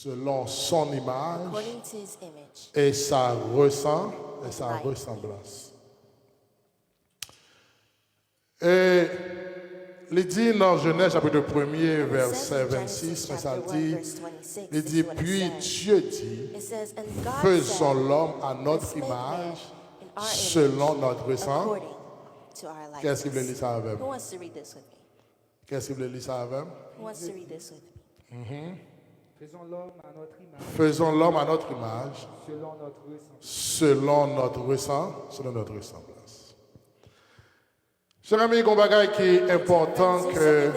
selon son image according to his image, et sa ressemblance. Et il dit dans Genèse chapitre 1er, verset 26, mais ça dit, il dit, puis Dieu dit, faisons l'homme à notre image, selon notre ressemblance. Qu'est-ce qu'il veut lire ça avec? Who wants to read this with me? Qu'est-ce qu'il veut lire ça avec? Who wants to read this with me? Faisons l'homme à notre image, Faisons l'homme à notre image, selon notre ressemblance. selon notre ressemblance. Chers amis, il y a un bagage qui est important que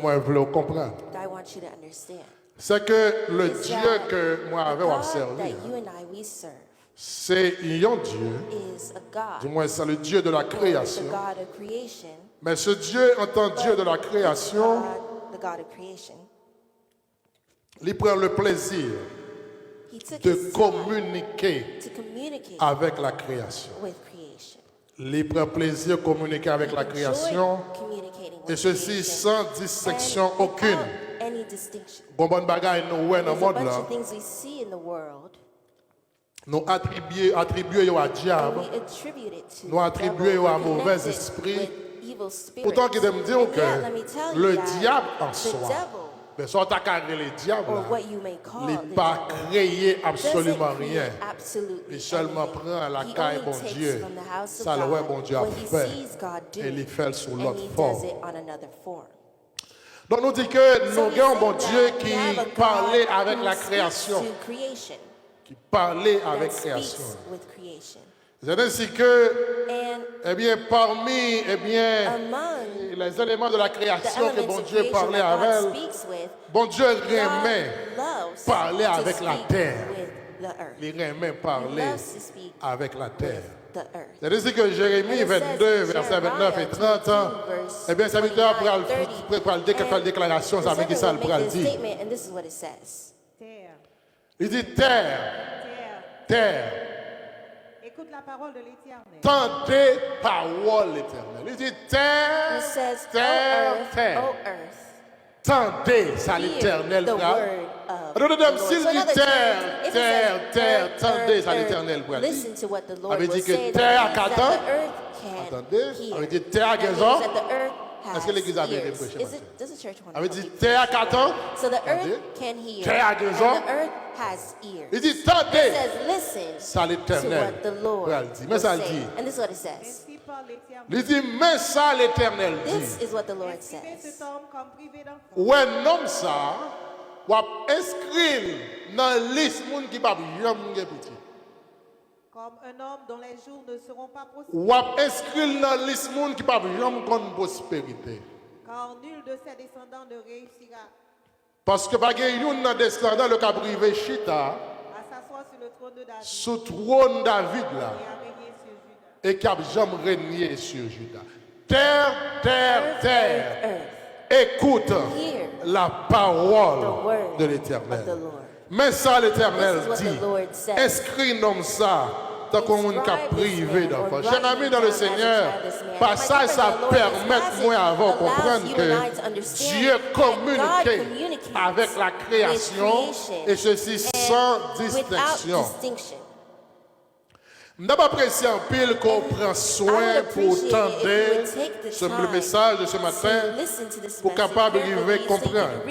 moi je veux comprendre. That I want you to understand. C'est que le Dieu que moi The j'avais God observé, that you and I we serve c'est un Dieu, is a God, du moins c'est le Dieu de la the création. God of creation, Mais ce Dieu, en tant que Dieu de la création, the God of creation. il prend le plaisir He took de his time communiquer to communicate avec la création. with creation. Il prend plaisir de communiquer avec la création, Communicating with et ceci creation. sans distinction And without aucune. any distinction. Bon bon bagage nous ouais dans le There's a monde bunch là, of things we see in the world, nous attribuer au and diable, we attribute it to nous the attribuer devil, à we mauvais connect it esprit. with evil spirits. Pourtant qu'il me dire And yet, let me que tell you le that diable en the soi, devil, mais soit t'as carré le diable or là, what you may call il the n'est pas devil, créé absolument doesn't rien. create absolutely Il seulement anything. prend la He caille only bon takes Dieu, from the house of ça le ouais God bon Dieu a what he fait, sees God do, et il fait sur and l'autre he forme. does it on another form. Donc nous dit que So nous we avons un say bon that Dieu we qui have a God parlait avec who la speaks création, to creation, qui parlait that avec speaks création. with creation. C'est ainsi que, And eh bien, parmi, eh bien, among les éléments de la the création que elements bon of Dieu creation parlait that God avec, speaks with, bon Dieu remet God loves parler to avec la speak terre. with the earth. Il remet He parler loves to speak avec la terre. with the earth. C'est ainsi que Jérémie 22, verset 29 et 30, eh bien, ça veut dire pour le dire quelques déclarations, ça veut dire ça le Will make this dit. statement, and this is what it says. Terre, Il dit terre, terre, terre, écoute la parole de l'Éternel. tendez parole éternelle. Il dit It terre, says, terre, O earth, terre. O earth, Tendez, ça hear l'éternel. the bras. word of the Alors, Lord. s'il So in dit other terre, terms, if it terre, says terre, earth, tendez, earth, ça earth, l'éternel. bras. listen to what the Lord Avait will dit que say. terre That means qu'attend. that the earth can Attendez, hear. avait dit terre à That means raison. that the earth Est-ce que l'église a has bien ears. prêché Is matin? it, does the church want Avait to dit help you? terre qu'attend. So the Attendez. earth can hear, Terre à raison. and the earth has ears. Il dit It tendez, says, listen ça to l'éternel. what the Lord bras dit. Mais will ça le say. dit. And this is what it says. Ainsi parle l'Éternel. Il dit, mais ça l'éternel This dit. is what the Lord Inscrivez says. cet homme comme privé d'enfant. Ou un homme ça, ou inscrit dans la liste de gens qui ne peuvent jamais petit. Comme un homme dont les jours ne seront pas prospères. Ou inscrit dans la liste de gens qui ne peuvent jamais connaître prospérité. Car nul de ses descendants ne réussira Parce que pas yon nan descendant le cap privé chita à s'asseoir sur le trône de David sous trône David là et à régner sur Juda. et qui a jamais régné sur Juda. Terre, terre, Earth, terre, earth, earth. écoute Hear la the parole word de of the l'Éternel. Lord. Mais ça l'Éternel This is what dit, the Lord says. inscrit nom ça tant qu'on monde qui a Inscribe this privé man, d'enfant. or Cher write ami him dans le down as a Seigneur, child, this man. passage My ça friend, the Lord, permet this moi passage avant allows comprendre you and I que to understand Dieu that God communique communicates avec la création with creation et ceci and sans without distinction. distinction. Nous avons apprécié en pile qu'on prend soin pour tenter le message de ce matin pour capable d'arriver à comprendre.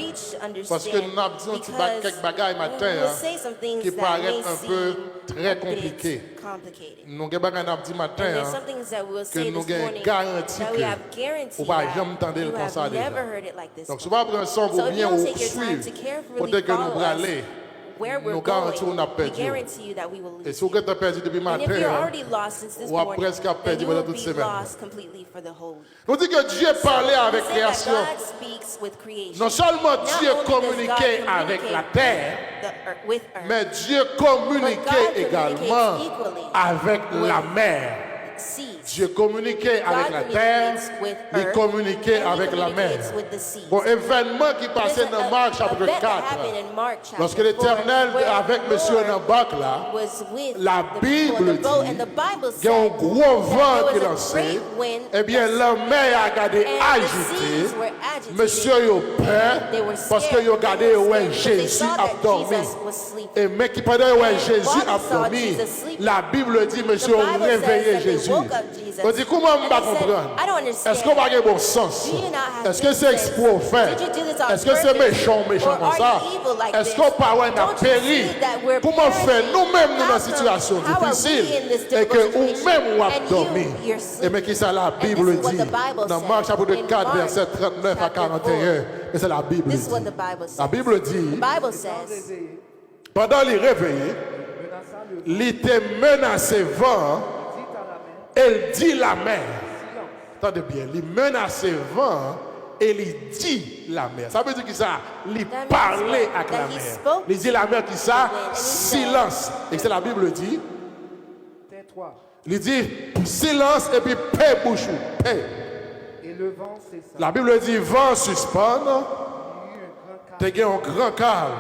Parce que nous avons dit quelques bagages matin qui paraissent un peu très compliqués. Nous avons dit matin que nous avons garanti que nous n'avons jamais entendu comme ça déjà. Donc, si vous prenez son pour bien suivre, peut-être que nous allons aller. Where we're Nous going, garantissons qu'on a we perdu. guarantee you that we will Et lose. si vous avez perdu depuis And if you're matin, already lost since this ou à morning, presque then perdu you pendant will toute be semaine. lost completely for the whole week. nous dit que Dieu parlait avec We say that création. God speaks with creation. Non seulement Not Dieu only does God communiquait avec la communicate terre, with earth, mais Dieu communiquait But God également communicates equally avec la with mer. seas. Dieu communiquait avec God la terre, communicates with il earth, communiquait and he avec la mer. communicates with the seas. Bon, événement qui There's passait dans Marc chapitre event that 4, happened in Mark chapter lorsque 4, l'Éternel where avec the Monsieur Lord Nabak là, was with la the people Bible in the boat, dit and the Bible qu'il y a un said gros that vent qui there was a lançait, great wind eh bien la mer a gardé and the agitée, seas were agitated. Monsieur yo peur, They were parce que scared. yo gardé They were ouais scared because they Jésus saw a that dormi. Jesus was sleeping. Et mais qui pendant ouais And Jésus while a they saw dormi, Jesus sleeping, la Bible dit Monsieur the Bible réveillé says that they Jésus. woke up Jesus. On dit comment on And va they said, comprendre? I don't understand. Est-ce qu'on va avoir bon sens? Do you not have Est-ce que good c'est sense? exprès fait? Did you do this on Est-ce que c'est purpose? méchant Or comme are ça? you evil like Est-ce this? qu'on parle n'a Don't you péri? see that we're Comment faire perishing? nous-mêmes nous dans How une situation come- how are we difficile in this et que difficult ou situation? même ou a And dormi? you're Et sleeping. mais qui ça la And Bible this is what dit the Bible dans said Marc chapitre in 4 Mark verset 39 à chapter 41. Et c'est la Bible This is what dit. the Bible says. La Bible dit, The Bible says, pendant les réveillés, il était menacé vent, elle dit la mer. Attendez bien, il menaçait vent et il dit la mer. Ça veut dire que ça, il parlait avec la mer. Il dit la mer qui ça, silence. Et c'est la Bible dit. Tais-toi. Il dit silence et puis paix bouchou. Paix. Et le vent cessa. La Bible dit vent suspend, Il y eut un grand calme. t'es un grand calme.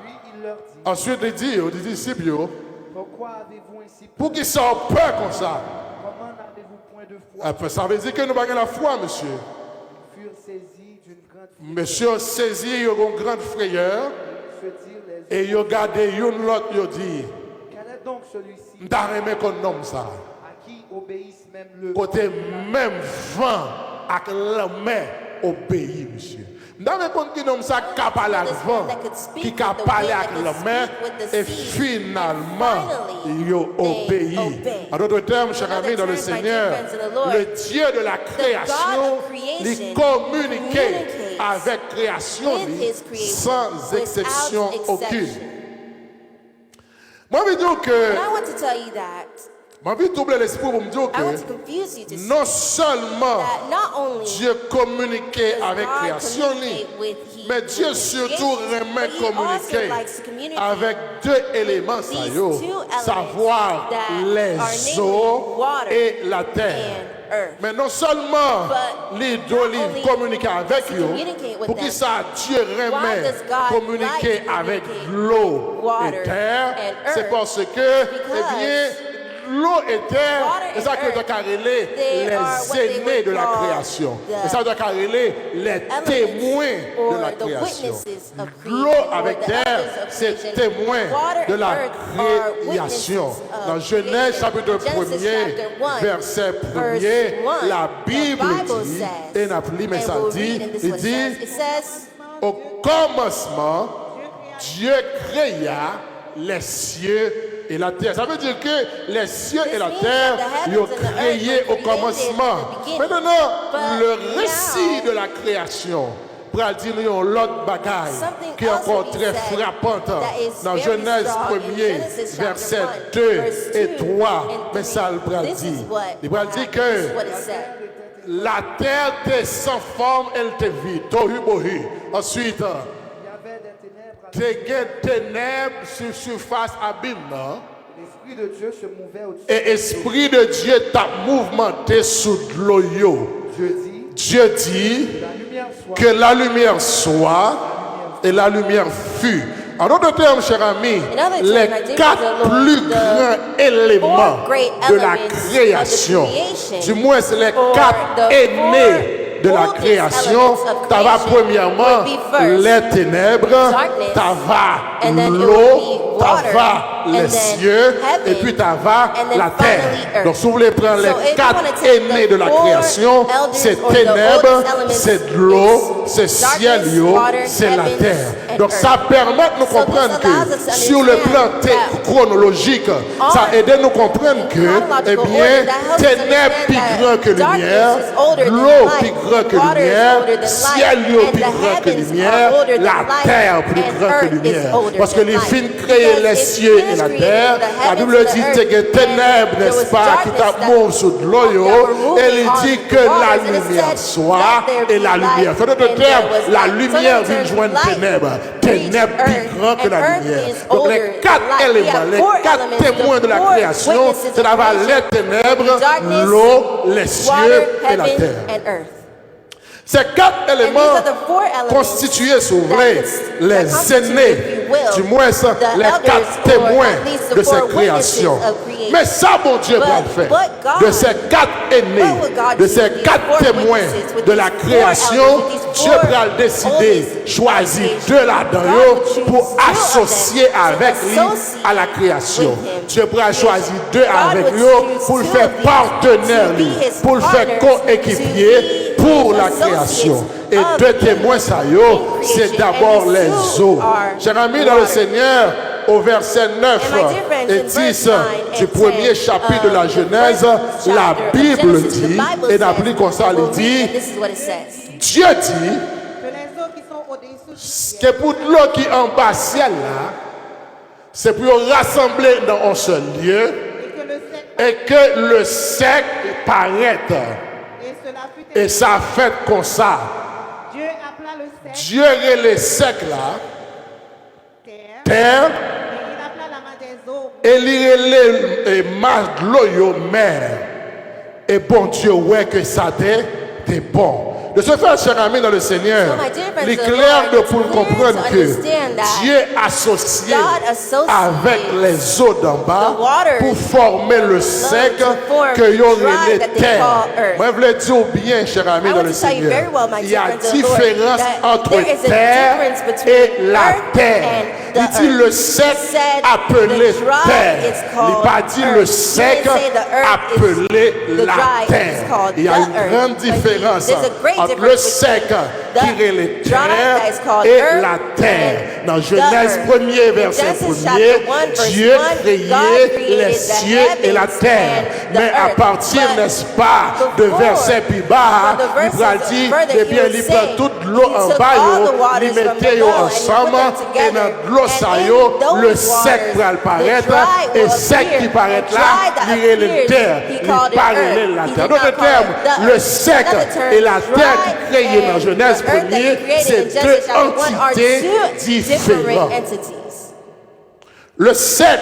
Puis il leur dit, Ensuite il dit aux disciples, pourquoi avez-vous ainsi peur? pour qu'ils sortent peur comme ça. Comment n'avez-vous point de foi? Ça veut dire que nous n'avons pas la foi, monsieur. Ils furent saisis d'une grande frayeur. Monsieur saisi, il y a une grande frayeur. Se dirent les Et ils ont gardé une l'autre, ils ont dit, quel est donc celui-ci nous aimé qu'on nomme ça. à qui obéissent même le Côté même vent, avec la main, obéit, monsieur. Nous avons qui nomme ça capable avec le vent, qui capable avec la main, et finalement, ils ont obéi. En d'autres termes, chers amis, dans le Seigneur, le Dieu de la création, il communiquait avec création sans exception aucune. Moi, je veux dire que, And I want to tell you that. moi, je veux doubler l'esprit pour me dire I want to que confuse you to see non seulement that not only Dieu communiquait does avec God création, communicate with mais Dieu with surtout creation, remet but he also communiquer likes to communicate avec deux éléments, these ça y est, two elements savoir that les are namely eaux water et la terre. and earth. Mais non seulement But les deux not livres only communiquent avec to eux, communicate with pour qui them, ça Dieu remet does God communiquer like to avec communicate l'eau water et terre, and c'est earth? parce que, eh bien, l'eau et terre, Water c'est ça and que doit earth, carrer they are what they les aînés would de la call création. the Et ça doit carrer les témoins or de la the création. witnesses of L'eau creation, or avec the terre, elders of c'est creation. témoin Water de la and earth are création. witnesses of Dans Genèse creation. chapitre Genesis 1er, chapter 1, verset verse 1er, 1, la Bible Bible dit, says, et n'a plus, mais and ça we'll dit, read, and this is il what it dit, says. It says, au commencement, Dieu créa les cieux et la terre. Ça veut dire que les cieux et la terre, ils ont créé au commencement. Maintenant, le récit de la création, pour dire nous l'autre bagaille qui est encore très frappante dans Genèse 1er, verset 2 et 3. Mais ça le bras dit. Il va dire que la terre était sans forme, elle était vide. Tohu bohu. Ensuite, il y avait des ténèbres. des ténèbres sur surface abîme. L'Esprit de Dieu se mouvait au-dessus. Et l'Esprit de Dieu t'a mouvementé sous l'eau. Dieu dit La lumière soit. que la lumière soit et la lumière fut. En d'autres termes, chers amis, les quatre plus grands éléments de la création, du moins c'est les quatre aînés de la création, t'as premièrement les ténèbres, t'as l'eau, t'as les cieux, et puis t'as la terre. Donc si vous voulez prendre les quatre aînés de la création, c'est ténèbres, c'est de l'eau, c'est ciel, c'est la terre. Donc ça permet de nous comprendre que sur le plan chronologique, ça aide à nous comprendre que, eh bien, ténèbres plus grand que lumière, l'eau plus grand que lumière, ciel plus grand que lumière, la terre plus grand que lumière. Parce que les films créent les cieux et la terre. La Bible dit que les ténèbres, n'est-ce pas, qui t'amourent sous de l'eau, et il dit que la lumière soit et la lumière. En d'autres termes, la lumière vient joindre ténèbres. ténèbres plus grands que la lumière. Donc les 4 éléments, les 4 témoins de la création, c'est d'avoir les ténèbres, l'eau, les cieux et la terre. Ces 4 éléments constitués, si vous voulez, les aînés, du moins les 4 témoins de cette création. Mais ça, bon Dieu va le faire. De ces 4 aînés, de ces 4 témoins de la création, Dieu va décider, choisir 2 là-dedans pour associer avec lui à la création. Dieu va choisir 2 avec lui pour le faire partenaire, pour le faire coéquipier pour la création. Et 2 témoins, ça y est, c'est d'abord les eaux. Chers amis dans le Seigneur, au verset 9 et 10 du premier chapitre de la Genèse, la Bible dit, et n'applique comme ça, il dit, Dieu dit Que les eaux qui sont au-dessous que pour l'eau qui est en bas ciel là, c'est pour rassembler dans un seul lieu et que le sec et que le sec paraît. et cela fut Et ça fait comme ça. Dieu appela le sec Dieu est le sec là, terre terre, et il appela la main des eaux et il est mas de l'eau yo mer. Et bon Dieu, ouais que ça t'est bon. De ce fait, cher ami dans le Seigneur, So, my dear friends, il est the clair Lord, pour it's clear comprendre to que understand that Dieu associé God associates avec les eaux d'en bas the waters pour former le sec to form que y aurait dry les that they terres. call earth. Moi, je veux dire bien, cher ami I dans want le to tell you Seigneur, very well, my il y a dear friends in the Lord, différence that entre there is a terre difference between et la earth terre. and the Il dit earth. le sec He said appelé the dry terre. is Il called n'a pas dit earth. le He sec didn't say the earth appelé is the la dry is terre. called Il y a the une earth. grande But différence there's a great entre le difference sec the qui est les dry terres that is called et earth la terre. and Dans the Genèse earth. 1er, In verset Genesis 1er, chapter 1, verse Dieu 1, God créait created les the cieux et la heavens terre. and the Mais à earth. partir, But n'est-ce pas, de before, verset plus bas, for the il va verses dire, further, eh bien, he will il prend say, toute l'eau he en took bas, all the il waters from mettait below and he ensemble, put them et together. dans l'eau, ça And y in est, le those sec waters, va the apparaître, dry et will sec qui appear. paraît And là, dry that il est le appears, terre, he il called it parlait earth. la He terre. did D'autres not call termes, it the le earth. sec Another term, et la dry terre créée dans and Genèse the earth that 1er, he created c'est in Genesis deux chapter 1 are entités two different différentes. entities. Le sec,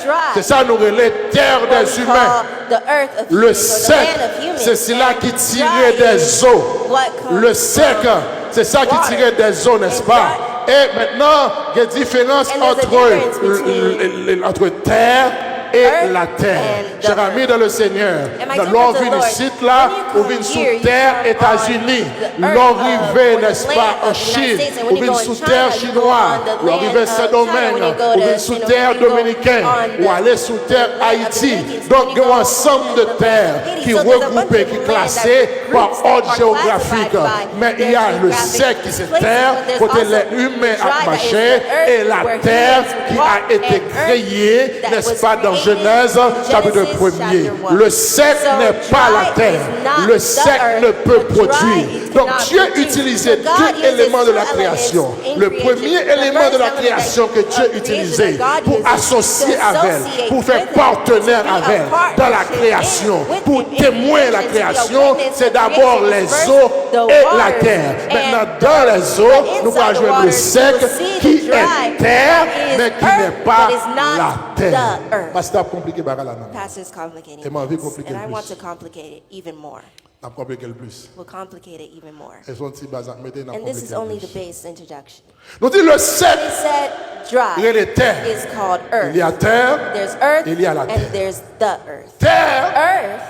Dry c'est ça nous relève terre what des we humains. call the earth of Le humans, or the sec, land of humans. c'est cela qui And tirait dry des is eaux. what comes Le sec, from c'est ça qui water. tirait des eaux, n'est-ce And pas? Et maintenant, il y a une différence And there's a difference entre terre et earth la terre. and the Chers amis dans le Seigneur, And my dans dear l'on friends vit in the Lord, ici là, when on you vit come sous here, you terre come États-Unis, on the l'on earth rivé, or the n'est-ce land pas, of en the Chine, United States. And on when you vit go in sous China, terre you go chinoise, on the l'on land rivé of Saint-Domingue, China. When you go on to, vit sous you know, terre when you go dominicaine, on ou the aller sous terre land of Haïti. Dominicans, Donc, when il you y a un go ensemble de on the terres Haiti. qui So there's a bunch regroupées, of qui land classées that par groups ordre are géographique. classified by Mais il y their a le geographic sec qui se places, terre, but there's côté also les humains dry à that is marcher, the earth et la where terre humans qui walk, a été and earth créée, that n'est-ce was pas, dans created Genèse, in chapitre Genesis 1er. chapter 1. Le sec So n'est pas la dry terre. is not Le the sec earth. ne peut The dry produire. is Donc cannot Dieu produce. utilisait So God deux uses éléments de la two création. elements in Le creation. premier The élément de first la element création que that- Dieu of creation utilisait that God pour uses associer to avec elle, associate pour faire with him, partenaire to be a avec elle dans la partnership création, with pour him in témoigner la creation, to be a création, witness c'est of d'abord creation. les First, eaux the et la waters terre. and Maintenant, the dans les eaux, but nous allons inside the jouer le waters, sec you will see qui the dry est terre, that is mais qui earth, n'est pas but is not la terre. the earth. Parce que c'est compliqué, là, non? Pastor is complicating Et moi, je vais things, compliquer and I plus. want to complicate it even more. On compliqué le plus. We'll complicate it even more. Et son petit bazar, mettez dans And this is compliqué only le the plus. base introduction. Nous dit le sec, He said il y a dry les terres. is called earth. Il y a terre, There's earth il y a la terre. and there's the earth. terre Earth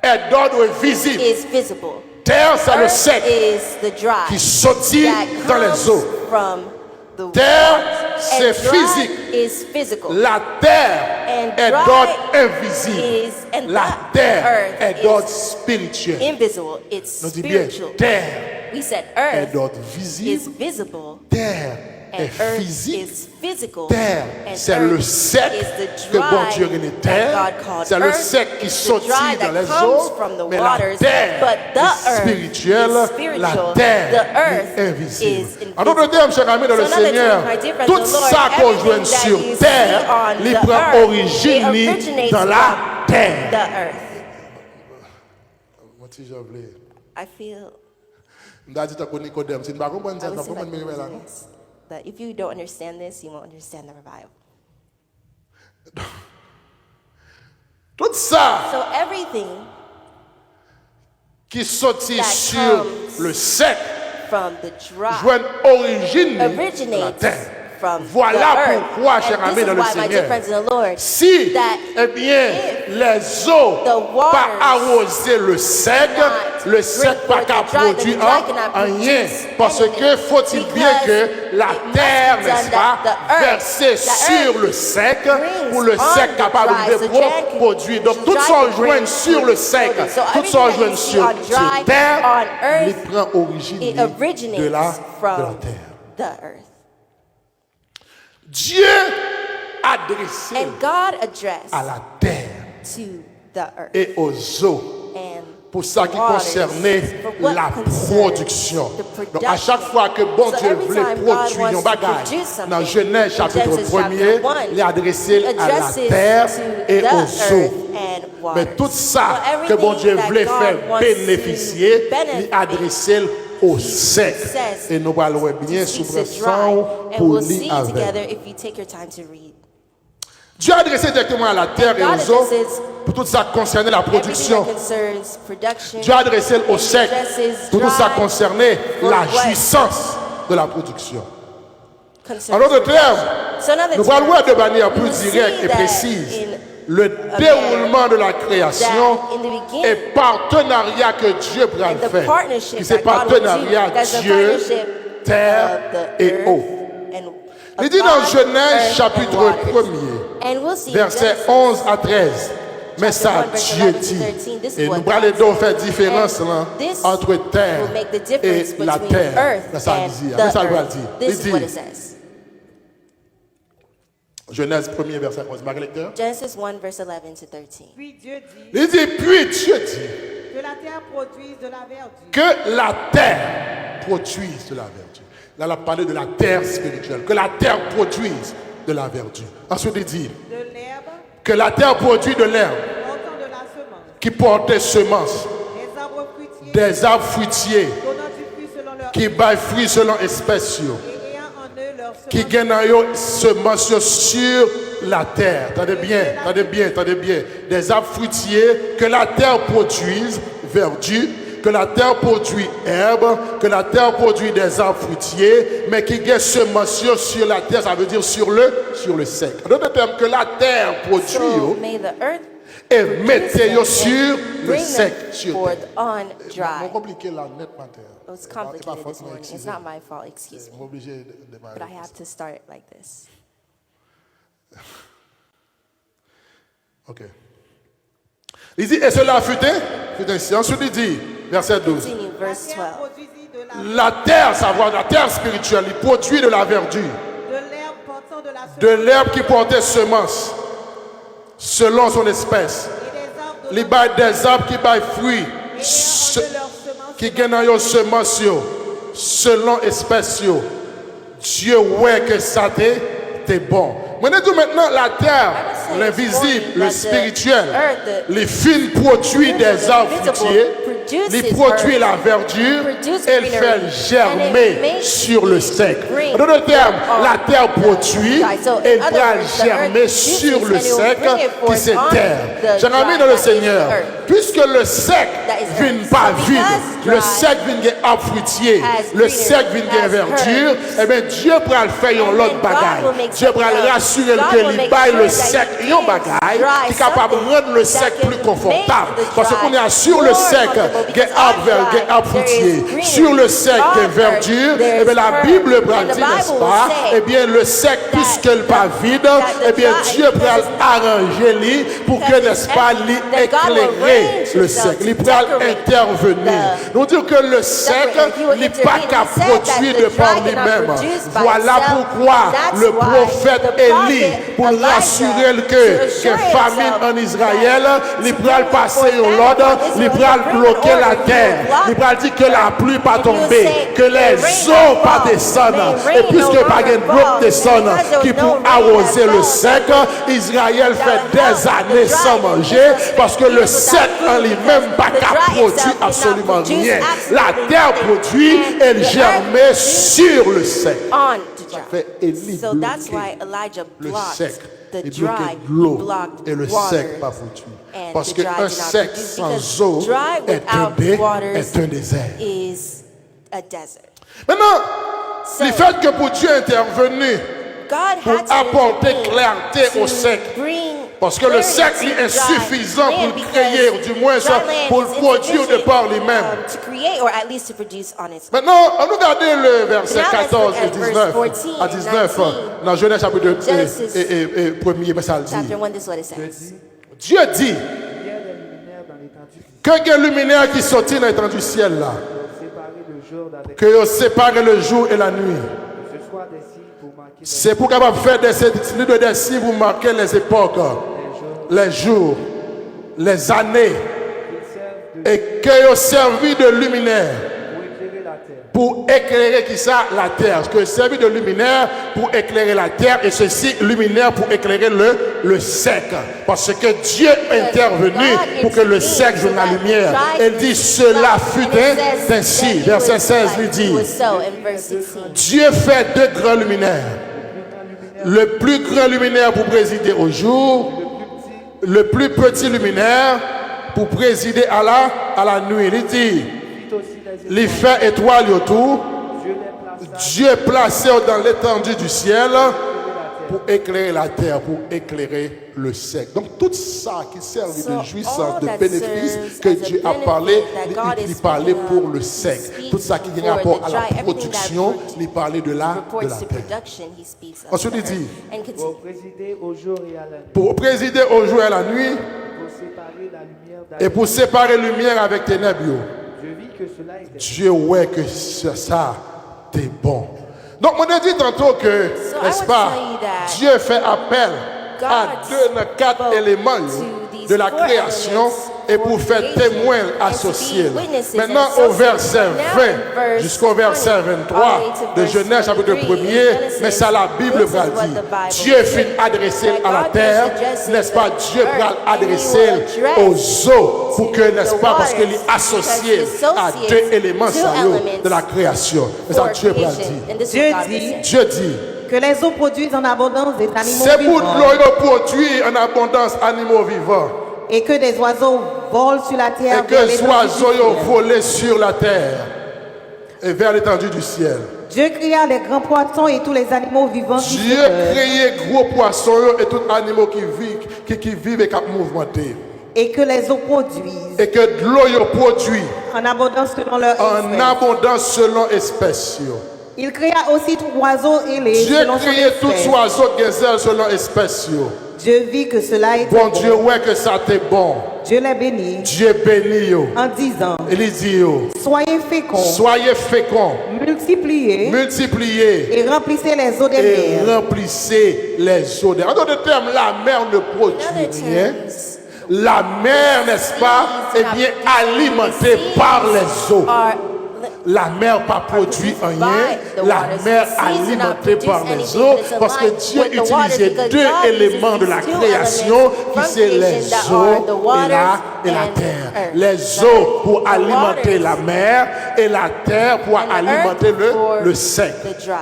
est d'ordre visible. is visible. Terre, c'est le Earth sec is the dry qui sortit that dans les comes eaux. from the Terre, waters. c'est And dry physique. is physical. La terre And est dry d'ordre invisible. and La the terre earth est is d'ordre spirituel. invisible. It's Nous dit bien, spiritual. terre We said est earth d'ordre is visible. visible Terre and est earth physique. is physical. Terre, And c'est le earth sec is the que bon dry Dieu rené that terre. God called C'est le earth. sec qui It's the sortit dry dans that les comes eaux. from the Mais la waters, terre but the est earth spirituelle. is spiritual. La terre The earth est invisible. is En d'autres termes, chers amis dans le So another Seigneur, term, my dear friends, tout the Lord, ça qu'on everything joue that sur you terre, see on il the prend earth, origine it originates dans la from terre. the earth. Moi, si j'ai voulu. I feel Je dis à Nicodème, si tu ne comprends pas ça, I tu would say comprends like pas ça. this. that if you don't understand this, you won't understand the revival. Tout ça So everything qui sortit that sur comes le sec from the dry joint origine de la originates terre. from Voilà the earth. pourquoi, cher And ami, this dans is le why, my dear Seigneur, friends in the Lord, si, that eh bien, if les eaux the waters pas arroser le sec pas drink qu'à forth the dry, produire then the dry cannot rien. produce Parce anything. que faut-il bien Because que la it must terre, be n'est-ce done pas, that the earth- versée the sur earth le sec, brings pour le on sec the capable dry, de so Jan can- produire. Donc, so tout dry ça can joint bring sur le forth sec, produce. So tout everything ça that you joint see sur on dry, terre, on earth, il prend origine it de la originates from terre. the earth. Dieu adressé And God addressed à la terre to the earth et aux eaux. and Pour ça qui waters, concernait for what la concerns production. the Donc à chaque production. fois que bon So Dieu every voulait time God produire wants un to bagage, produce something, dans Genèse in chapitre Genesis 1er, chapter 1, il est adressé he à la addresses terre to et the aux earth eaux. and Mais waters. tout ça So que bon Dieu everything voulait that faire God wants to bénéficier, il benefit, adressé au sec. says Et nous allons bien speaks sous it dry. sang And pour we'll see lire avec. together if you take your time to read. Dieu a adressé directement à la terre et God aux eaux addresses pour tout ça concernait la Everything production. that concerns production. Dieu a adressé au and sec addresses pour tout ça dry concernait for la what jouissance de la production. concerns En d'autres production. termes, So in other nous allons voir terms, de manière we plus will see directe et that précise in le déroulement de la création that in the beginning, et partenariat que Dieu prend and the faire. partnership Qui c'est that God will do, partenariat that's the Dieu, partnership terre of the et earth eau. and Il of dit dans God, Genèse earth, chapitre and waters. 1er, And we'll see versets Genesis 11 à 13. Mais ça, 1, verse Dieu 11 to dit. 13, this is Et what nous God allons donc said. faire différence And là, this entre terre will make the et difference la between terre. earth C'est ça and qu'il dit. the Mais ça, il va earth. dire. This Il is what dit, it says. Genèse 1er, verset 11. Marie lecteur. Genesis 1, verse 11 to 13. Puis Dieu dit Il dit, puis Dieu dit que la terre produise de la verdure, que la terre produise de la verdure. Là, on a parlé de la terre spirituelle. Que la terre produise de la verdure. Ensuite, il dit de l'herbe que la terre produit de l'herbe portant de la semence, qui porte des semences, des arbres fruitiers des arbres fruitiers donnant du fruit selon leur qui baillent fruits selon espèces, et ayant en eux leur qui semence gagnent semences sur la terre. Attendez bien, attendez bien, attendez bien. Des arbres fruitiers que la terre produise, verdure, que la terre produit herbe, que la terre produit des arbres fruitiers, mais qui gagnent semences sur la terre, ça veut dire sur le sec. En d'autres termes, que la terre produit So may the earth et mettez-yo produce sur them le and sec, bring them sur forth terre. on C'est dry. compliqué la net matin. It was C'est pas complicated faute, this mais morning. It's excusez. not my fault, excuse On me. est obligé de démarrer. But I have to start like this. Ok. Il dit, et cela fut ainsi. Ensuite, il dit, verset 12. Continue, la verse terre 12. produisit La terre, savoir la terre spirituelle, il produit de la verdure, de l'herbe portant de la semence de l'herbe qui portait semence, selon son espèce. et des arbres Les donnant bails des arbres qui baillent fruits, et ayant en eux leur semence qui gagnent yo semence, yo, selon espèce. Yo. Dieu, ouais, que ça t'est bon. Maintenant, la terre, l'invisible, le spirituel, les fines produits des arbres fruitiers, les produits la verdure et le fait germer sur le sec. En d'autres termes, la terre produit et elle va germer sur le sec qui c'est terre. J'ai mis dans le Seigneur, puisque le sec vient pas vide, le sec vient des arbres fruitiers, le sec vient des verdure, et bien Dieu pourra le faire en l'autre bagaille. Dieu pourra le rassurer que il baille le sec et un bagaille qui est capable de rendre le sec plus confortable. Parce qu'on est sur le sec, il y a arbre fruitier. Sur le sec, il y a verdure. Et bien la Bible dit, n'est-ce pas? Et bien le sec, puisqu'il n'est pas vide, et bien Dieu pourra arranger pour que, n'est-ce pas, éclairer le sec. Il pourra intervenir. Nous disons que le sec n'est pas qu'à produire de par lui-même. Voilà pourquoi le prophète Élie, pour rassurer que famine en Israël, il pourra passer au l'ordre, il pourra bloquer la terre, il pourra dire que la pluie pas tomber, que les eaux pas descendent, et puisque pas de bloc descendent qui pour arroser le sec, Israël fait des années sans manger parce que le sec en lui-même pas qu'à produire absolument rien. La terre produit, elle germe sur le sec. On to ça dry. fait Élie So that's why bloquer Elijah le blocked sec. the Il dry, bloquait he l'eau blocked et le water, sec pas foutu. and Parce the dry qu'un did not sec produce, sans because eau dry est without waters est un désert. is a desert. Maintenant, So- le fait que pour Dieu intervenu God pour had to apporter intervene clarté au to sec. bring Parce que le clarity sec to est dry insuffisant land, pour because créer, du moins ça, dry land pour is produire de par insufficient, lui-même. to create, or at least to produce on its own. Maintenant, on nous regarde le verset Now let's 14 look et at verse 19 14 à 19 and 19. dans Genèse chapitre 2 Genesis et premier, mais ça le dit. Chapter 1, this is what it Je says. dis, Dieu dit il y a des luminaires dans l'étendue du ciel que il y a des luminaires qui sortent dans l'étendue du ciel là, pour séparer le jour d'avec que vous séparez le jour et la nuit. que ce soit des signes pour marquer les C'est pour capable faire des signes pour marquer les époques, les jours, les années, qu'ils servent de et que vous servi de luminaire. pour éclairer la terre. Pour éclairer qui ça? La terre. Ce que servi de luminaire pour éclairer la terre, et ceci luminaire pour éclairer le sec. Parce que Dieu est intervenu pour que le sec joue la lumière. Il dit cela fut ainsi. Verset 16 lui dit, Dieu fait deux grands luminaires. Le plus grand luminaire pour présider au jour, le plus petit luminaire pour présider à la nuit. Il dit, Fit aussi les il fait étoiles autour. Dieu les plaça Dieu placé dans l'étendue du ciel pour éclairer la terre, pour éclairer le sec. Donc tout ça qui sert de jouissance, de bénéfice que Dieu a parlé, il parlait pour le sec. Tout ça qui a rapport à la production, il parlait de la terre. Ensuite il dit, pour présider au jour et à la nuit, pour présider au jour et à la nuit, pour séparer la lumière et d'avec. pour séparer lumière avec ténèbres. Je vis que cela était Dieu, ouais, que ça, t'es bon. Donc, on a dit tantôt que, So n'est-ce I want pas, to tell you that Dieu fait appel à God quatre spoke éléments to these de la four création elements et pour for faire creation témoin and to associé. be witnesses Maintenant, and au verset associates. Now 20 in verse jusqu'au verset 20, 23 all the way to de verse Genèse chapitre 23 in 1er, Genesis, mais ça la Bible this is va what dire. the Bible Dieu says. finit adressé That à la God terre, is addressing n'est-ce pas, the Dieu earth, va and he adresser will address aux eaux pour que, n'est-ce the pas, parce qu'il waters, est associé because he à associates deux éléments two sérieux elements de la création. Mais ça, for Dieu va creation. dire. And this is Dieu what God dit- said. Dieu dit, Que les eaux produisent en abondance des animaux c'est pour de vivants l'eau produit en abondance animaux vivants et que des oiseaux volent sur la et terre. que vers les l'étendue oiseaux du ciel. ont volé sur la terre et vers l'étendue du ciel. Dieu créa les grands poissons et tous les animaux vivants qui Dieu se meuvent, créé gros poissons et tous les animaux qui vivent et qui mouvementent. et que les eaux produisent Et que de l'eau est produit en abondance selon leur en espèce. abondance selon espèces. Il créa aussi tout oiseau ailé Dieu selon son créé tout espèce. oiseau gazelle selon espèces. Dieu vit que cela était Bon bon. Dieu, ouais que ça t'est bon. Dieu les bénit Dieu bénit yo. en disant, Il dit yo, soyez féconds, soyez féconds, multipliez multipliez et remplissez les eaux des et mers. remplissez les eaux. En d'autres termes, la mer ne In produit other rien. terms, La mer, n'est-ce pas, est bien alimentée par les eaux. are La mer pas produit rien. La mer alimentée par les eaux. Parce que Dieu utilisait deux éléments de la création qui sont les eaux et la terre. Les eaux pour alimenter la mer et la terre pour alimenter le sec. the dry.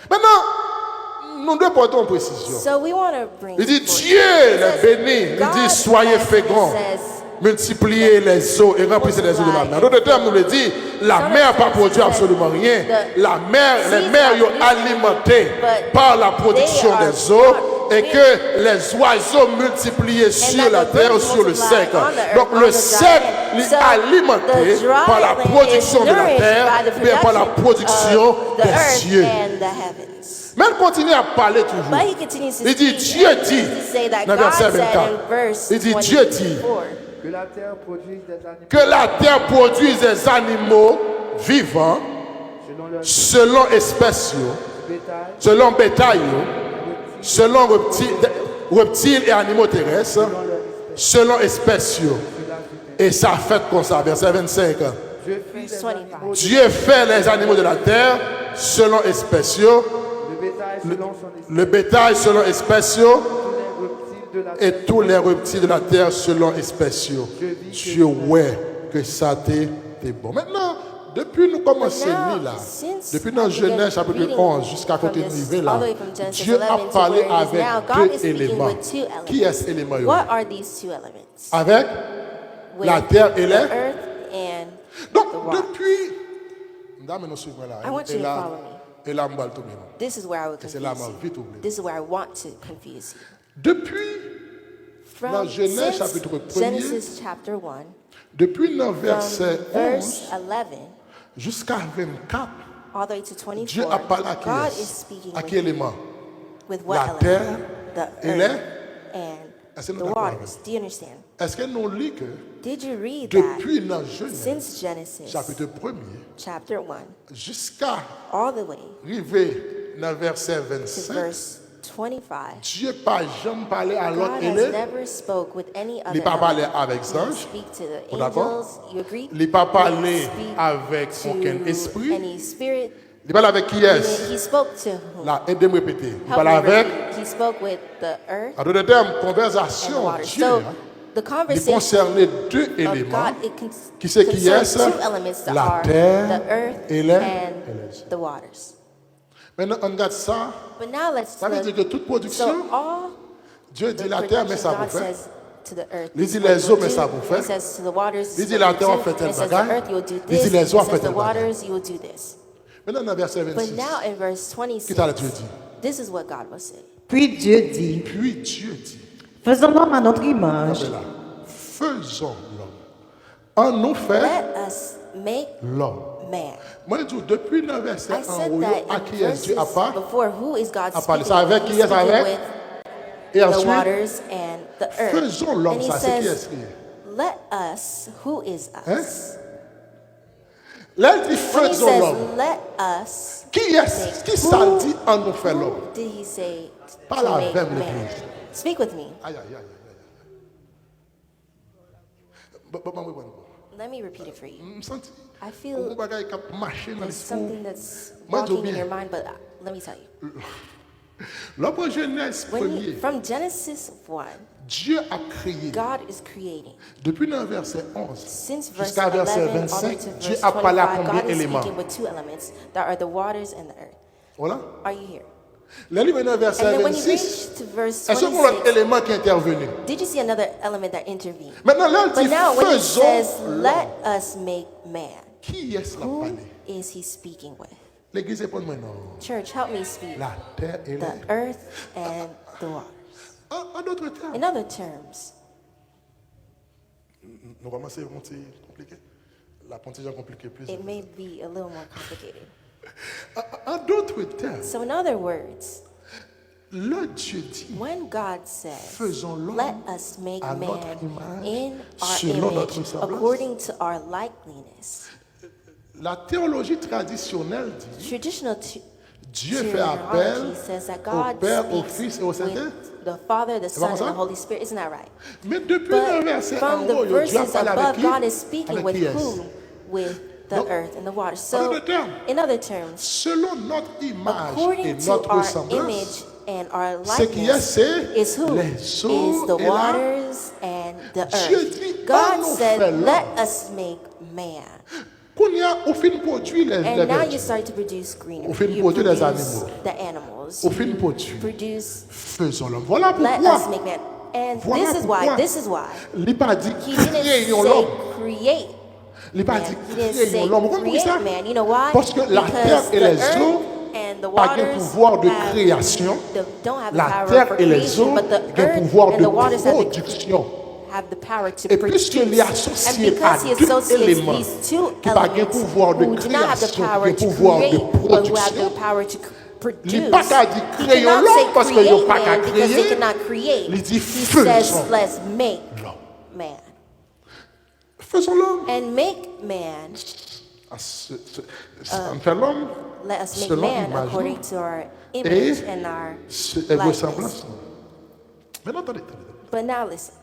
Maintenant, nous devons porter en précision. So we want to bring. Il dit forth- Dieu les bénit. Il God dit soyez bless, féconds. it says, Multipliez les eaux et remplissez les eaux de la mer. En d'autres termes, nous le dit, la mer n'a pas produit absolument rien. La mer, les mers sont alimentées par la production des eaux et que les oiseaux multipliés sur la terre, sur le sec. Donc le sec est alimenté par la production de la terre, bien par la production des cieux. Mais il continue à parler toujours. But he continues to Il dit, speak Dieu and dit, to say that dans God verset said 24, in verse il dit, Dieu dit, 24, que la terre produise des animaux que la terre produise des animaux vivants selon leur selon espèces, bétail, selon bétail, selon reptiles et animaux terrestres, selon espèces. Et ça fait comme ça, verset 25. Dieu fit verse les 25. animaux, Dieu fait les animaux de la terre selon espèces, le bétail selon son espèce, le bétail selon espèces tous les reptiles de la terre. et tous les reptiles de la terre selon espèces. Dieu, ouais, que ça t'est bon. Maintenant, depuis nous commençons now, là, since depuis I dans began Genèse chapitre reading 11 jusqu'à from côté de this, arriver là, all the way from Genesis Dieu 11 a to parlé where it is avec now, God deux is speaking éléments. with two elements. Qui est cet élément? What are these two elements? Avec With la terre et the les. earth and Donc, the water. depuis. Dame, nous suivons là. I want you Et to là, follow me. et là, m'bal tout le monde. This is where I will Et c'est confuse là, m'a you. vite oublié. This is where I want to confuse you. Depuis, dans From Genèse since chapitre 1er, Genesis chapter 1, depuis le from verset verse 11 11 jusqu'à 24, all the way to Dieu 24, a parlé à qui God est-ce? is speaking À quel élément? with what La element? terre The et earth and Est-ce que nous the d'accord waters. avec? Do you understand? Est-ce que nous lit que Did you read that depuis dans Genèse since Genesis chapitre 1er chapter 1 jusqu'à all the way arriver dans verset to 25, verse 25, Dieu pas jamais parlé à l'autre God has élément. never spoke with any Il other n'a pas parlé element. avec He les didn't anges. speak to the D'accord? angels. You agree? Il n'a pas He parlé didn't speak avec to aucun esprit. any spirit. Il parle avec qui est-ce? He spoke to whom? Là, aidez-moi à répéter. Il Help parle me avec, repeat. He spoke with the earth en d'autres termes, and the conversation, water. Dieu, So hein, the il conversation concernait deux of éléments. God, it Qui c'est qui est concerns two elements that La are terre the earth et les. and the waters. Maintenant, on regarde ça. But now let's Ça veut dire que look. toute So production, all Dieu the dit la terre, mais production ça vous God fait. says to the earth, Il this dit is what les you eaux, will mais do. ça vous fait. He says to the waters, this Il is dit what la you terre, on do. fait And tel he says to bagage. the earth, you will do Il this. dit les He eaux, on says fait to tel the waters, you will do this. Maintenant, dans verset But 26, now in verse qui t'a Dieu 26, dit? this is what God was saying. Puis Dieu dit, Puis Dieu dit, faisons l'homme à notre image, regardez là, faisons l'homme. En nous fait Let us make l'homme. man. Moi, je dis, depuis le verset I 1, said that à in qui est Dieu verses a pas, before, who is God a parlé. speaking Ça avec with? qui He's est speaking avec? with Et the ensuite, waters and the earth. faisons l'homme, And he ça c'est qui says, est let us, who is Hein? us? Là, il dit When he faisons says, l'homme. let us, Qui est qui ça dit en nous fait l'homme? who did he say Parle to make avec man? l'Église. Speak with me. Aïe, aïe, aïe, aïe. Let me repeat it for you. Je sens I un feel bagage qui a marché dans there's something l'esprit. that's Moi, je walking dis in bien. your mind, but let me tell you. L'homme Genèse premier, From Genesis 1, Dieu a créé, God is creating. depuis le verset 11 Since verse jusqu'à 11 verset all the way 25, to Dieu verse a parlé à 25, combien God is d'éléments? speaking with two elements that are the waters and the earth. Voilà. Are you here? Là, il est dans And verset then when you 26. reach to verse Est-ce qu'on a un 26, élément qui est intervenu? did you see another element that intervened? Maintenant, là, il But dit now when he faisons says, l'homme. let us make man, Qui est-ce qui a who parlé? is he speaking with? L'église répond maintenant. Church, help me speak. La terre et The l'air. earth and the waters. En d'autres termes, In other terms, nous commençons à monter compliqué. La pontige compliquée plus. it may be a little more complicated. En d'autres termes, So in other words, le Dieu dit, when God says, faisons l'homme let us make à man notre image, in our selon notre image, semblance. according to our likeness. la théologie traditionnelle dit, Traditional Dieu fait appel terminology says that au God Père, au speaks Fils et au Saint-Esprit. with the Father, the Son, pas and ça? the Holy Spirit. Isn't that right? Mais depuis le But verset en from the haut, Dieu a verses parlé avec above, qui? God is speaking Avec with qui est-ce? who? With the Donc, earth and the water. en So, d'autres termes, in other terms, selon notre image et according to notre our ressemblance, image and our ce qui est, likeness c'est is who? les eaux Is the et la- waters and the Dieu earth. dit, God en nous said, fait l'homme. let us make man. Qu'on y a au fin produit les And now you verdures. start to produce greenery. Au fin You produit les produce animaux. the animals. Au fin You produit. produce, Faisons l'homme. Voilà let pourquoi. us make man. And Voilà this is why, pourquoi. this is why. Il n'a pas dit He didn't créons say l'homme. create Il n'a pas man. dit He didn't créons say l'homme. Vous comprenez ça? create man. You know why? Parce que la terre Because et the les earth eaux and the pas de waters pouvoir de have création. don't have the La power terre for et les creation, eaux but the ont le earth pouvoir and de the waters production. have the power to Et produce. puisqu'il est And associé à because he deux associates éléments these two qui n'ont pas de elements pouvoir de who do not have the création, power qui ont to pouvoir de create, but who have the production, power to produce, il n'a pas qu'à dire he créons cannot l'homme say parce qu'ils n'ont create pas qu'à man because they créer. cannot create. Il dit He says, faisons let's make l'homme. man. Faisons l'homme. And make man, On fait l'homme let us make selon man l'image according to our image and our et likeness. ressemblance. Maintenant, attendez. But now listen,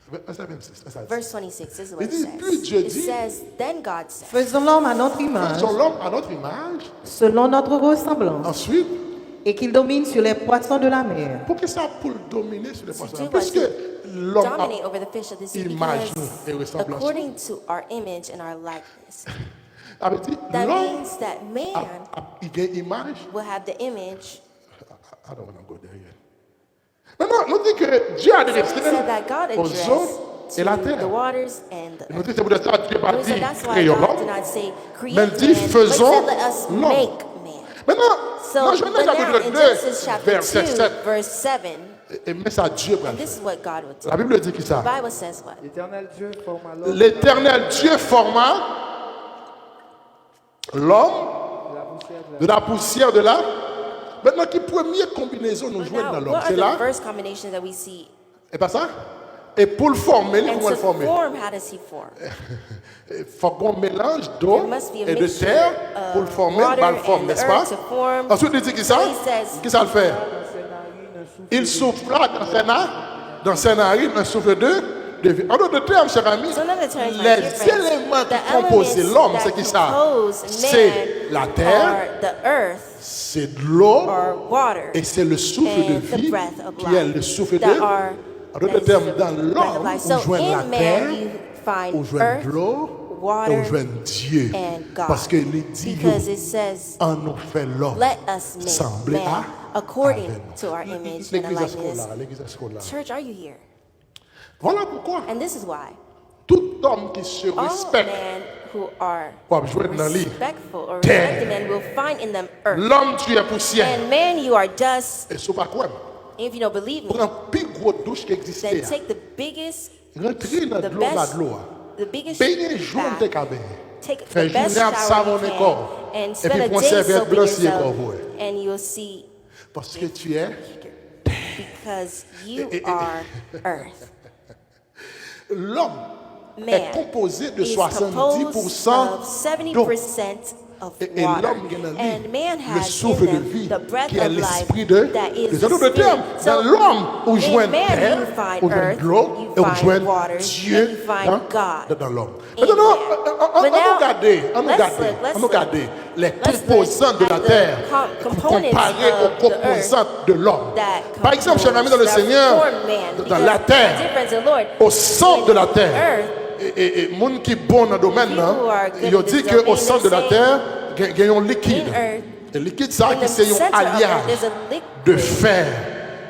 Verset 26, verse 26, this is what Il it dit, says. puis Dieu It dit, says, then God said, faisons l'homme à notre image, faisons l'homme à notre image. selon notre ressemblance. Ensuite, et qu'il domine sur les poissons de la mer. Pour que ça pour dominer sur les To poissons. do Parce what? que To l'homme dominate a over the fish of the sea image because et ressemblance. according to our image and our likeness. avait dit, That l'homme means that man il a une image. will have the image. I don't want to go there yet. Maintenant, nous dit que Dieu a dressé He said that God aux eaux addressed et la to terre. the waters and the Il nous earth. dit c'est pour ça que Dieu n'a pas And he dit said that's why créons God did l'homme. not say Mais create il dit man, but he faisons said let us l'homme. make man. Maintenant, So, dans Genèse but now chapitre in 2, Genesis chapter verset 2, 7, verse 7, et met ça Dieu pour le and this faire. is what God would do. La Bible dit qui The ça? Bible says what? L'Éternel Dieu forma l'homme L'éternel Dieu forma l'homme de la poussière de de la poussière de la. Maintenant, qui première combinaison nous But jouons dans now, l'homme? what are C'est the là? first combinations that we see? Et pas ça? Et pour le former, And comment le to former? form, how does he form? Il faut qu'on mélange d'eau There must be a et de mixture terre of pour le former, water pas le forme, and n'est-ce the pas? earth to form. Ensuite, il dit qui ça? So he says- Qui ça le fait? Il souffla dans ses narines un souffle de vie. En d'autres termes, cher ami, So in other terms, my les dear friends, éléments the qui composent elements l'homme, that c'est qui ça? compose C'est man la terre, are the earth c'est de l'eau or water et c'est le souffle de and the vie breath of qui est le life souffle that de. are En d'autres that is termes, the dans breath of l'homme, life. on So joint la in terre, man you on find joint earth, l'eau et water, on joint Dieu. and God. Parce que il dit Because it says, en nous fait l'homme let us make sembler man à according avec nous. to our image and our L'église likeness. scolaire, l'église scolaire. Church, are you here? Voilà pourquoi And this is why tout homme qui se all respecte men who are pour jouer dans l'île. respectful or Terre. respected men will find in them earth. L'homme, tu es poussière. And man, you are dust. Et c'est pas quoi. If you don't believe me, Prends la plus grosse douche qui existait. then take the biggest, Rentrer dans the l'eau, là best, de l'eau. the biggest Baigner jaune bath. tes cabines. Take Fais the best journée à shower savon you et can corps. and Et spend puis a prends day serviette soaping blanchie et yourself, corps, ouais. and you'll see Parce que tu es. because you are earth. L'homme est Man composé de is composed 70% of d'eau. 70% of Et water. l'homme qui est dans lui, And man le has souffle in de them vie, the breath qui est of life l'esprit de that is Dieu. the En d'autres spirit. termes, So, dans l'homme, on in joint man, terre, you find on joint earth, l'eau, you et on find joint water, Dieu and you find God dans l'homme. in Maintenant, man. on But nous now, regarder, on nous let's regarder, look, let's on nous look. regarder les Let's composants look de la at the terre components comparés of aux the earth composants de l'homme. that Par exemple, cher ami dans le compose, that Seigneur, form man, dans because la the terre, difference in Lord, au centre de la terre, earth, et monde qui est bon dans le domaine, People who are good il in dit this qu'au domain, centre de la they terre, il y a un liquide. in earth, Et le liquide, ça, in qui the c'est un center of earth, alliage there's a liquid de fer,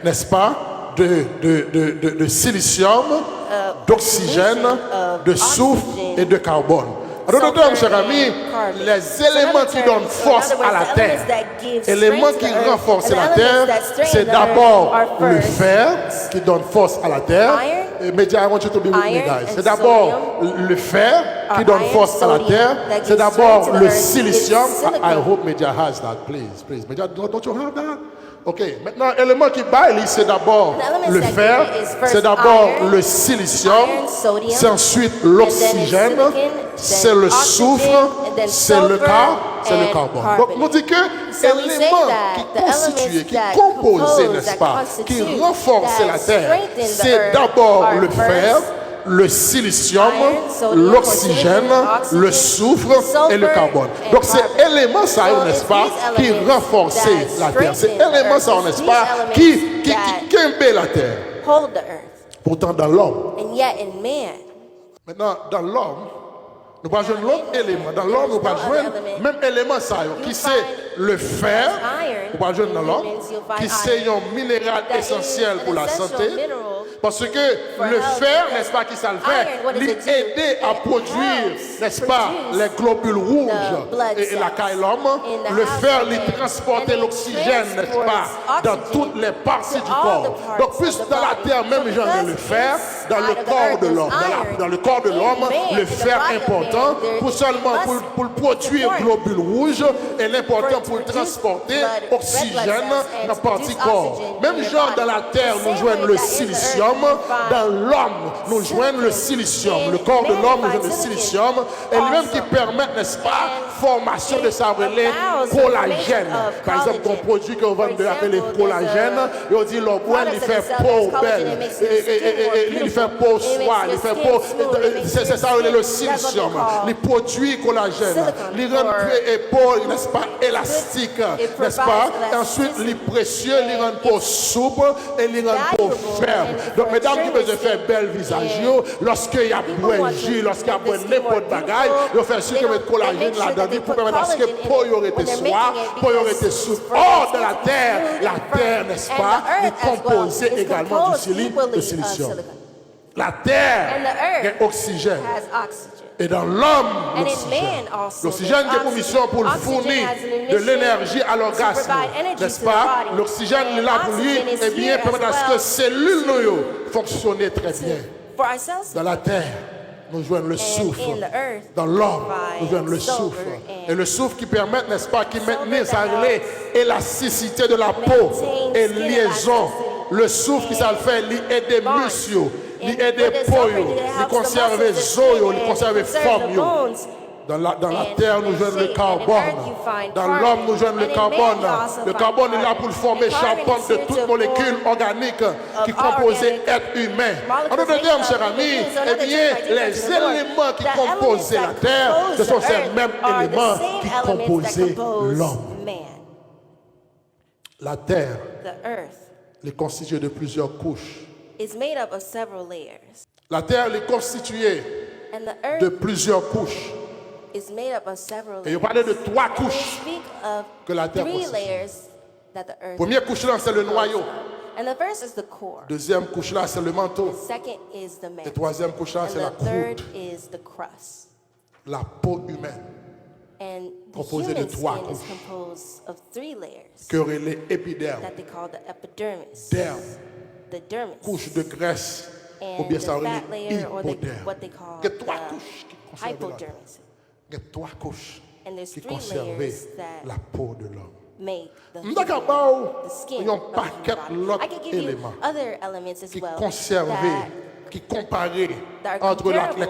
n'est-ce pas, de silicium, d'oxygène, solution de of soufre oxygen, et de carbone. En d'autres sulfur termes, cher and ami, carbon. les So in éléments other qui terms, donnent so in force other words, à la the terre, elements that give éléments strength qui to the earth, renforcent and the la elements terre, that strengthen c'est the earth d'abord are le first fer qui donne force à la terre. iron, Et Média, I want you to be with me, iron guys. C'est and d'abord sodium le fer qui are donne iron, force à la sodium terre. that C'est gives d'abord strength to the le earth. silicium. It's silicon. I hope Media has that, please, please. Media, don't you have that? Ok, maintenant, l'élément qui baille, c'est d'abord The elements le that fer, give it is first c'est d'abord iron, le silicium, iron, sodium, c'est ensuite and then l'oxygène, it's silicon, c'est then le oxygen, soufre, and then c'est le sulfur, c'est le and carbone. carbonate. Donc, on dit que So we say l'élément that qui the constitue, elements qui that compose, compose, n'est-ce that pas, qui constitute, renforce that la terre, strengthen the c'est earth d'abord are le fer, first le silicium, iron, sodium, l'oxygène, oxygen, le soufre sulfur, et le carbone. and Donc c'est carbon. élément ça, So n'est-ce it's pas, these qui elements renforce that la terre. C'est strengthen the élément earth. ça, It's n'est-ce these pas, elements qui that quimbe la terre. hold the earth. Pourtant dans l'homme, And yet in man, maintenant dans l'homme, nous pas jouer l'autre élément. Dans l'homme, nous pas jouer même élément ça, qui c'est le fer, nous pas jouer dans l'homme, qui c'est un minéral that essentiel is pour an la essential santé. mineral Parce que le fer, n'est-ce pas, qui ça le Iron, what fait, does lui it do? aider à It produire, helps n'est-ce pas, produce les globules rouges the blood et la cells caillome. in the Le house fer of lui man. transporter And it l'oxygène, n'est-ce pas, transports dans oxygen toutes les parties to du all corps. the parts Donc plus of the dans la body. terre, même So genre because le fer, dans le inside of the corps earth de there's l'homme, iron, dans le corps de in l'homme, man, le in the fer body of important man, there pour seulement must pour produire support globules rouges et l'important for pour produce transporter blood, red blood oxygène cells and dans to partie produce corps. oxygen Même in the genre body. dans la terre, The nous same joignons way le that in the earth silicium. you find Dans l'homme, nous joignons le silicium. Le corps de l'homme, nous joignons le silicium. Et lui-même qui permet, n'est-ce pas, formation de sa relais allows the collagène. formation of Par exemple, un collagen. produit qu'on vend For appelé example, collagène, there's et on dit l'homme, product il that fait is selling peau as collagen, belle, it makes your skin more il fait beautiful. peau It makes soie, il your fait skin peau, smooth, it makes c'est your ça, le skin- that's what silicium, they call les produits collagène, silicone les rendent for plus épaules, n'est-ce pas, élastique, It n'est-ce pas, provides ensuite les elasticity précieux, les rendent peau souple et les rendent peau valuable ferme. and Donc, for mesdames qui veulent sure faire bel visage, lorsqu'il y a people want bougie, to lorsqu'il y a make their skin n'importe more bagaille, beautiful, ils vont faire sûr they qu'ils don't- mettent collagène they make sure là-dedans that they pour put permettre à ce que collagen in peau it y aurait été when they're soie, making it peau y aurait because été it's souple. for Or the de la skin to be terre, smooth la and terre, firm. n'est-ce And pas, the earth est as well composée is également du composed silicium. equally De of silicium. silicon. La terre And the earth est oxygène. has oxygen. Et dans l'homme, And in l'oxygène. man also, L'oxygène qui est pour there's mission pour oxygen. fournir Oxygen has an de emission l'énergie à to l'orgasme. provide energy N'est-ce to the pas? body. L'oxygène est là pour And lui, oxygen is et bien here permettre à as ce que well cellules nous fonctionnent très bien. For our cells. Dans la terre, nous jouons le souffle. in the earth, Dans l'homme, nous jouons le sulfur souffle. and Et le souffle qui permet, n'est-ce pas, qui sulfur maintenait sa that helps élasticité de la peau maintain et skin liaison. elasticity. Le souffle qui ça le fait, il aide des bonds. muscles, il And aide des with the peaux, sulfur, it il helps the conserve muscles, les the os, skin, il and conserve les conserves formes. the bones. Dans la And terre, nous in jouons le shape, and in carbone. earth you find Dans carbon. l'homme, nous jouons le And in carbone. man you also Le find carbone est là carbon. pour former And carbon charbon is de here toute to molécule form organique qui all composait organic être humain. En molecules d'autres termes, made cher of ami, living beings. eh Another bien, term I les think of the éléments qui Lord. The composaient la elements terre, that ce sont compose ces the mêmes earth are the éléments same qui elements that composaient compose l'homme. man. La terre The earth est constituée de plusieurs couches. is made up of several layers. La terre est constituée And the earth de plusieurs couches. is made up of several Et layers. on parlait de trois And we couches. speak of que la terre three constitue. layers that the earth Première couche là, c'est le noyau. And the first is the core. Deuxième couche là, c'est le manteau. Second is the Et mantle. troisième couche là, And c'est la the third croûte, is the crust. la peau humaine, And the Composé de human trois skin is couches. composed of three layers que relais épiderme, that they call the epidermis, derme, the dermis, couche de graisse, ou and bien the ça relais fat layer, or hypoderme. what they call Il y a trois the couches qui conservent la terre. hypodermis. Il y a trois couches And there's qui three conservaient layers that la peau de l'homme. make the Nous avons the skin un of the paquet human body. d'autres I could give you éléments other elements as qui well conservaient, that qui comparaient that are entre les comparable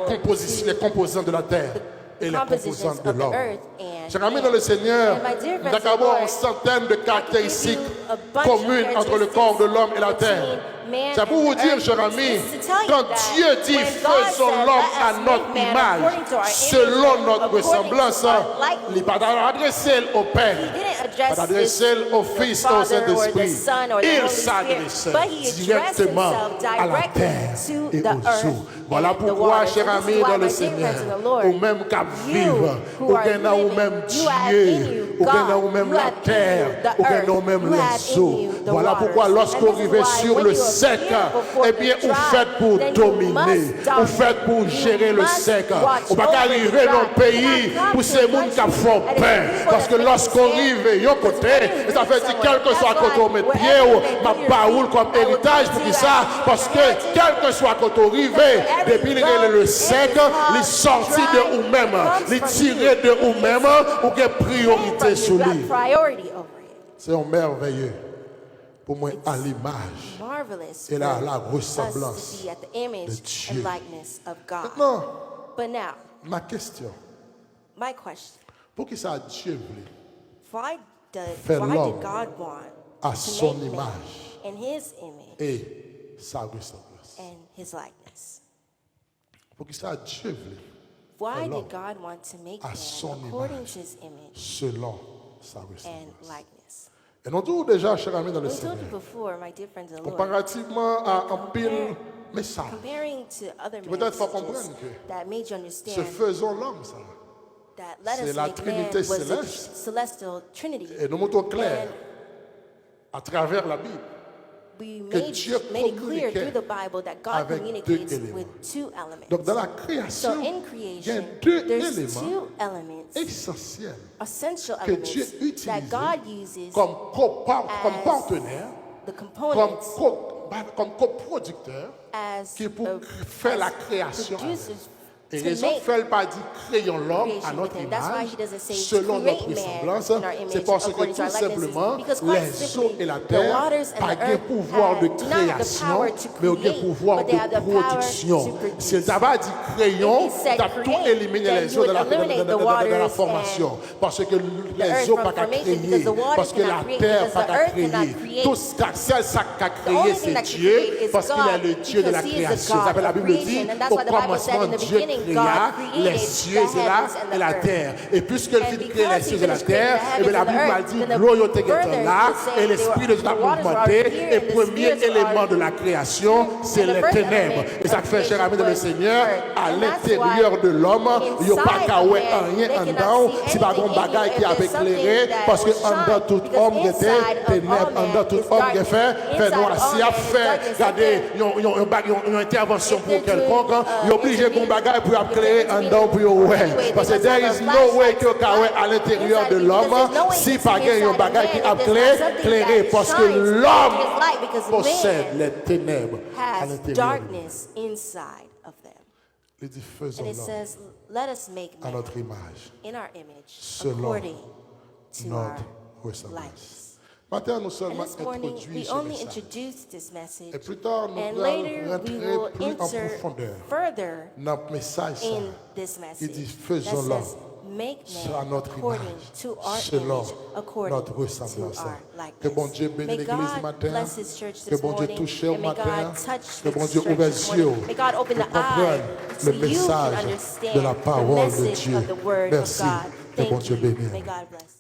les composants de la terre et les compositions composants de of the l'homme. earth and Chers amis man. dans le Seigneur, And my dear nous friends in the avons Lord, une centaine de caractéristiques a bunch of communes entre le corps de l'homme et la terre. between man C'est pour and vous the dire, earth. cher ami, It's to tell you quand that Dieu dit when God faisons said, l'homme "Let à us notre make man image, according to our selon image, notre according to ressemblance, our likeness." il n'est pas adressé au Père, He didn't pas address adressé au the Fils et au Father or Saint-Esprit. the Son or the Il Holy s'adresse Spirit, but he addressed directement himself à la directly terre to et the aux eaux. earth Voilà and the pourquoi, water. chers So this amis is why, dans le my dear Seigneur, friends in the Lord, ou même qu'à you vivre, who ou are bien ou living, même you have in Dieu, you ou bien God, ou même you la have in terre, you the ou bien earth, ou même you have les in eaux. you the Voilà waters. pourquoi lorsqu'on And this is arrive why sur when le you sec, appear before eh bien, the vous dry, faites pour then you dominer, must vous dominate. faites pour You gérer le must sec. watch On va over pas the arriver dry. dans le pays You cannot pour come ces to gens a qui country font and the pain. people Parce that que make lorsqu'on a stand, arrive, yon côté, when you ça fait reach dire quel que soit somewhere, côté on met that's pied, why ma wherever baoule you comme put your héritage feet, pour I qui will ça, give you parce as que your heritage. quel que soit côté arrivé, depuis every le bone sec, in this les house sorties de dry, ou même, comes les from tirer you. de ou même, ou que priorité You sur got lui. priority over it. C'est un merveilleux pour moi à l'image Marvelous et la for ressemblance us to be at the image de Dieu. and likeness of God. Maintenant, But now, ma question, my question: pour qui ça Dieu voulait Why Fait did l'homme God want à to son make man image in His image et sa ressemblance? and His likeness? Pour qui ça Dieu voulait Why l'homme did God want to make à man son according image. to His image selon sa and ressemblance? likeness? Et nous disons déjà, chers amis dans le We told you Seigneur, before, my dear friends in the Lord, comparativement à un pile message, comparing to other peut-être faut messages comprendre que that made you se understand faisons l'homme, ça. that let c'est us la make Trinité man was a céleste. celestial trinity. Et nous montrons clair à travers la Bible We que made, Dieu made it clear communiquait through the Bible that God avec communicates deux éléments. with two elements. Donc dans la So création, in il y a creation, deux there's éléments two elements, essentiels essential que elements Dieu utilise that God uses comme as partenaire, the comme components coproducteur, as qui est pour a- faire la as création. producers Et to raison make fait pas dit créons l'homme à creation notre within. That's why image, he doesn't say selon create notre man ressemblance. in our image, C'est parce que according to tout our likeness. simplement, Because quite les eaux simply, et la the terre waters and pas the de earth pouvoir de have not the création, power to mais ont create, pouvoir but de they have the power production. to produce. Si il avait dit créons, If he said tu as tout create, éliminé then les you eaux de would eliminate the la waters formation. Parce que les earth eaux from pas qu'à formation, because créer, the waters parce que la cannot create, terre because pas the qu'à earth cannot créer. create. Tout ce qu'a The only créé, thing c'est that can Dieu, create is parce qu'il God, est le Dieu de la because he is the création. God La of Bible dit, creation, and that's au why the Bible said commencement, in the Dieu beginning, créa God les created cieux the heavens and et la the terre. Et puisqu'il And fit créer because les he cieux et la finished creating terre, the et bien la heavens and the Bible a earth, dit, then the l'eau était further là, it said et l'esprit de Dieu a the waters are mouvementé, here et and the premier spirits élément are de la création, c'est And the les first ténèbres. element Et ça of fait, cher ami de le creation was Seigneur, earth. à And that's l'intérieur why de l'homme, il n'y a pas inside qu'à of ouais man, rien they en cannot dedans, see si pas anything un bagaille in qui you, a if there's éclairé, something that parce que will en dedans shine, tout because homme qui était inside of ténèbres, all en dedans man tout is homme qui darkness. fait Inside noir. of Si all a man is fait, darkness. regardez, If ils ont une intervention pour they're doing, quelconque, ils ont obligé qu'on bagaille pour if éclairer they're en dedans pour ouais. anyway, Parce que they must there have is a no way flashlight que à l'intérieur inside de of you, l'homme, because there's no way si to pas see gagne un inside of bagaille qui man if there's not éclaire, something éclairé, that parce que shines l'homme his light, because possède man les ténèbres à has l'intérieur. darkness inside of them. Il dit And faisons it l'homme says, let us make à man notre image, in our image, selon according to our notre ressemblance. likeness. Matin, nous And seulement this morning, introduit we ce only message. introduced this message, Et plus tard, nous and allons later we rentrer will plus en enter profondeur further dans le message. in this message dit, that faisons says, l'homme make à man notre according image, to our selon image, according notre to ressemblance. our Que bon likeness. Dieu bénisse May l'église God matin. bless His church Que this bon Dieu morning, touche au and may matin. God touch Que bon this Dieu church ouvre this les yeux morning. May God open pour the comprendre eye le so you can message understand de la the parole de message Dieu. of the word Merci. of God. Que bon Thank Dieu you. bénisse. May God bless.